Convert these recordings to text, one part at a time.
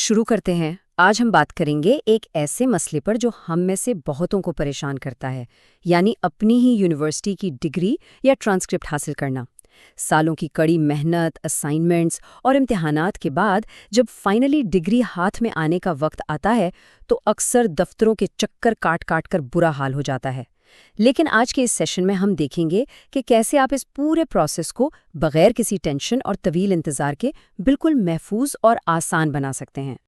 शुरू करते हैं। आज हम बात करेंगे एक ऐसे मसले पर जो हम में से बहुतों को परेशान करता है, यानी अपनी ही यूनिवर्सिटी की डिग्री या ट्रांसक्रिप्ट हासिल करना। सालों की कड़ी मेहनत, असाइनमेंट्स और इम्तिहानात के बाद जब फाइनली डिग्री हाथ में आने का वक्त आता है तो अक्सर दफ्तरों के चक्कर काट काट कर बुरा हाल हो जाता है। लेकिन आज के इस सेशन में हम देखेंगे कि कैसे आप इस पूरे प्रोसेस को बगैर किसी टेंशन और तवील इंतज़ार के बिल्कुल महफूज और आसान बना सकते हैं।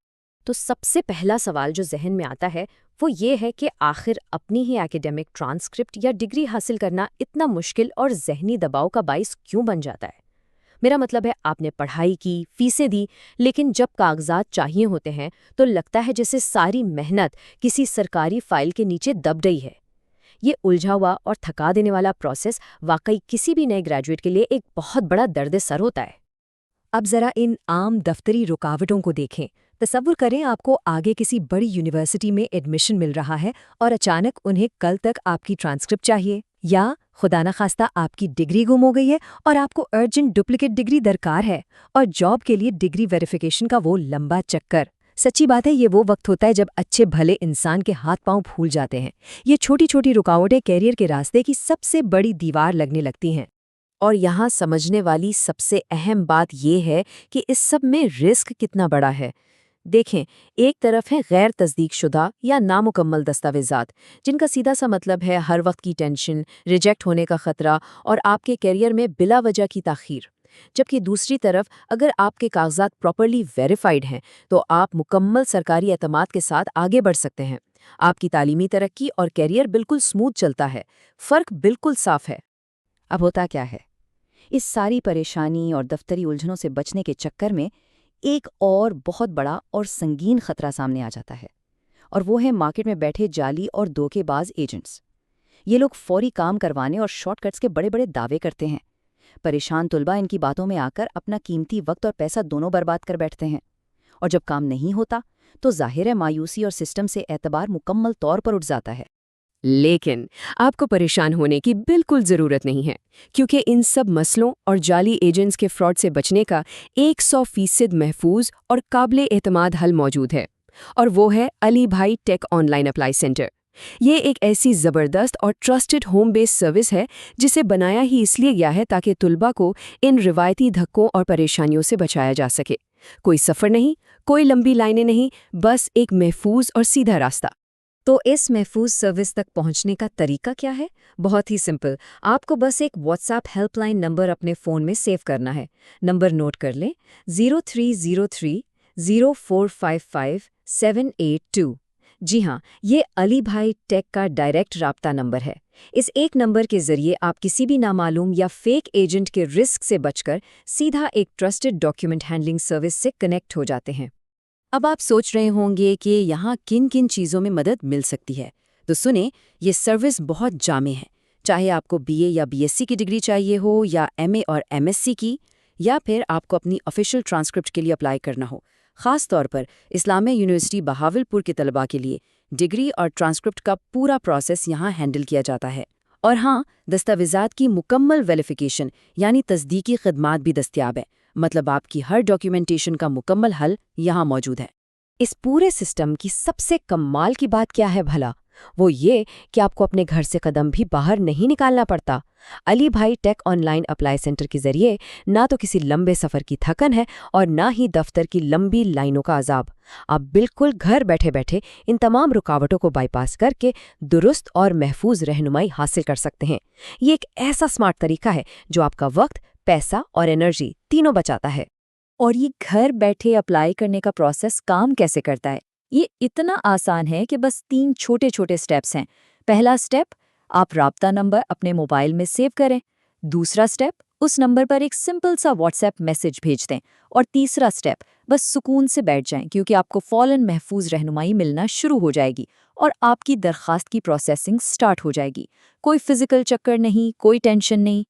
तो सबसे पहला सवाल जो जहन में आता है वो ये है कि आखिर अपनी ही एकेडमिक ट्रांसक्रिप्ट या डिग्री हासिल करना इतना मुश्किल और जहनी दबाव का बाइस क्यों बन जाता है। मेरा मतलब है, आपने पढ़ाई की, फीसें दी, लेकिन जब कागजात चाहिए होते हैं तो लगता है जैसे सारी मेहनत किसी सरकारी फाइल के नीचे दब गई है। ये उलझा हुआ और थका देने वाला प्रोसेस वाकई किसी भी नए ग्रेजुएट के लिए एक बहुत बड़ा दर्द सर होता है। अब जरा इन आम दफ्तरी रुकावटों को देखें। तसव्वुर करें आपको आगे किसी बड़ी यूनिवर्सिटी में एडमिशन मिल रहा है और अचानक उन्हें कल तक आपकी ट्रांसक्रिप्ट चाहिए, या खुदा न खास्ता आपकी डिग्री गुम हो गई है और आपको अर्जेंट डुप्लीकेट डिग्री दरकार है, और जॉब के लिए डिग्री वेरिफिकेशन का वो लंबा चक्कर। सच्ची बात है, ये वो वक्त होता है जब अच्छे भले इंसान के हाथ पांव फूल जाते हैं। ये छोटी छोटी रुकावटें कैरियर के रास्ते की सबसे बड़ी दीवार लगने लगती हैं। और यहाँ समझने वाली सबसे अहम बात ये है कि इस सब में रिस्क कितना बड़ा है। देखें, एक तरफ है गैर तस्दीक शुदा या नामुकम्मल दस्तावेजात, जिनका सीधा सा मतलब है हर वक्त की टेंशन, रिजेक्ट होने का खतरा और आपके करियर में बिला वजह की ताख़ीर। जबकि दूसरी तरफ अगर आपके कागजात प्रॉपरली वेरीफाइड हैं तो आप मुकम्मल सरकारी एतमाद के साथ आगे बढ़ सकते हैं। आपकी तालीमी तरक्की और करियर बिल्कुल स्मूथ चलता है। फ़र्क बिल्कुल साफ है। अब होता क्या है, इस सारी परेशानी और दफ्तरी उलझनों से बचने के चक्कर में एक और बहुत बड़ा और संगीन खतरा सामने आ जाता है, और वो है मार्केट में बैठे जाली और धोखेबाज एजेंट्स। ये लोग फौरी काम करवाने और शॉर्टकट्स के बड़े बड़े दावे करते हैं। परेशान तुलबा इनकी बातों में आकर अपना कीमती वक्त और पैसा दोनों बर्बाद कर बैठते हैं, और जब काम नहीं होता तो जाहिर है मायूसी और सिस्टम से एतबार मुकम्मल तौर पर उठ जाता है। लेकिन आपको परेशान होने की बिल्कुल ज़रूरत नहीं है, क्योंकि इन सब मसलों और जाली एजेंट्स के फ्रॉड से बचने का 100% महफूज और काबिल एतमाद हल मौजूद है, और वो है अली भाई टेक ऑनलाइन अप्लाई सेंटर। ये एक ऐसी ज़बरदस्त और ट्रस्टेड होम बेस्ड सर्विस है जिसे बनाया ही इसलिए गया है ताकि तुलबा को इन रिवायती धक्कों और परेशानियों से बचाया जा सके। कोई सफ़र नहीं, कोई लंबी लाइनें नहीं, बस एक महफूज और सीधा रास्ता। तो इस महफूज सर्विस तक पहुंचने का तरीका क्या है? बहुत ही सिंपल। आपको बस एक व्हाट्सएप हेल्पलाइन नंबर अपने फ़ोन में सेव करना है। नंबर नोट कर लें, 0303-0455-782। जी हाँ, ये अली भाई टेक का डायरेक्ट राब्ता नंबर है। इस एक नंबर के ज़रिए आप किसी भी नामालूम या फेक एजेंट के रिस्क से बचकर सीधा एक ट्रस्टेड डॉक्यूमेंट हैंडलिंग सर्विस से कनेक्ट हो जाते हैं। अब आप सोच रहे होंगे कि यहाँ किन किन चीज़ों में मदद मिल सकती है, तो सुने, ये सर्विस बहुत जामे है। चाहे आपको बीए या बीएससी की डिग्री चाहिए हो, या एमए और एमएससी की, या फिर आपको अपनी ऑफिशियल ट्रांसक्रिप्ट के लिए अप्लाई करना हो। ख़ास तौर पर इस्लामिया यूनिवर्सिटी बहावलपुर के तलबा के लिए डिग्री और ट्रांसक्रिप्ट का पूरा प्रोसेस यहाँ हैंडल किया जाता है। और हाँ, दस्तावेज़ात की मुकम्मल वेरिफिकेशन यानी तस्दीकी खदमात भी दस्तियाब है। मतलब आपकी हर डॉक्यूमेंटेशन का मुकम्मल हल यहाँ मौजूद है। इस पूरे सिस्टम की सबसे कमाल की बात क्या है भला? वो ये कि आपको अपने घर से कदम भी बाहर नहीं निकालना पड़ता। अली भाई टेक ऑनलाइन अप्लाई सेंटर के जरिए ना तो किसी लंबे सफ़र की थकन है और ना ही दफ्तर की लंबी लाइनों का अजाब। आप बिल्कुल घर बैठे बैठे इन तमाम रुकावटों को बाईपास करके दुरुस्त और महफूज रहनुमाई हासिल कर सकते हैं। ये एक ऐसा स्मार्ट तरीका है जो आपका वक्त, पैसा और एनर्जी तीनों बचाता है। और ये घर बैठे अप्लाई करने का प्रोसेस काम कैसे करता है? ये इतना आसान है कि बस 3 छोटे छोटे स्टेप्स हैं। पहला स्टेप, आप राब्ता नंबर अपने मोबाइल में सेव करें। दूसरा स्टेप, उस नंबर पर एक सिंपल सा व्हाट्सएप मैसेज भेज दें। और तीसरा स्टेप, बस सुकून से बैठ जाएं, क्योंकि आपको फौरन महफूज रहनुमाई मिलना शुरू हो जाएगी और आपकी दरखास्त की प्रोसेसिंग स्टार्ट हो जाएगी। कोई फिजिकल चक्कर नहीं, कोई टेंशन नहीं।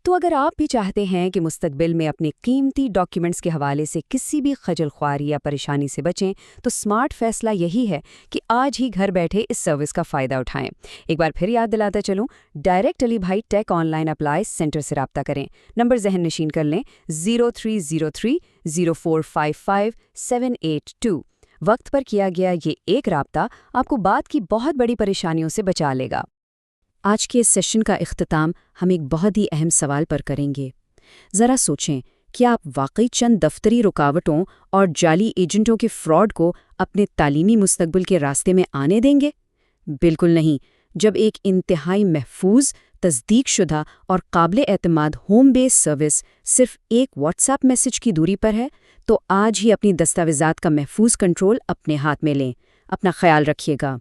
تو اگر آپ بھی چاہتے ہیں کہ مستقبل میں اپنے قیمتی ڈاکیومنٹس کے حوالے سے کسی بھی خجل خواری یا پریشانی سے بچیں تو سمارٹ فیصلہ یہی ہے کہ آج ہی گھر بیٹھے اس سروس کا فائدہ اٹھائیں۔ ایک بار پھر یاد دلاتا چلوں، ڈائریکٹ علی بھائی ٹیک آن لائن اپلائی سینٹر سے رابطہ کریں۔ نمبر ذہن نشین کر لیں 0303045578 وقت پر کیا گیا یہ ایک رابطہ آپ کو بعد کی بہت بڑی پریشانیوں سے بچا لے گا۔ آج کے اس سیشن کا اختتام ہم ایک بہت ہی اہم سوال پر کریں گے۔ ذرا سوچیں، کیا آپ واقعی چند دفتری رکاوٹوں اور جعلی ایجنٹوں کے فراڈ کو اپنے تعلیمی مستقبل کے راستے میں آنے دیں گے؟ بالکل نہیں۔ جب ایک انتہائی محفوظ، تصدیق شدہ اور قابل اعتماد ہوم بیس سروس صرف ایک واٹس ایپ میسج کی دوری پر ہے، تو آج ہی اپنی دستاویزات کا محفوظ کنٹرول اپنے ہاتھ میں لیں۔ اپنا خیال رکھیے گا۔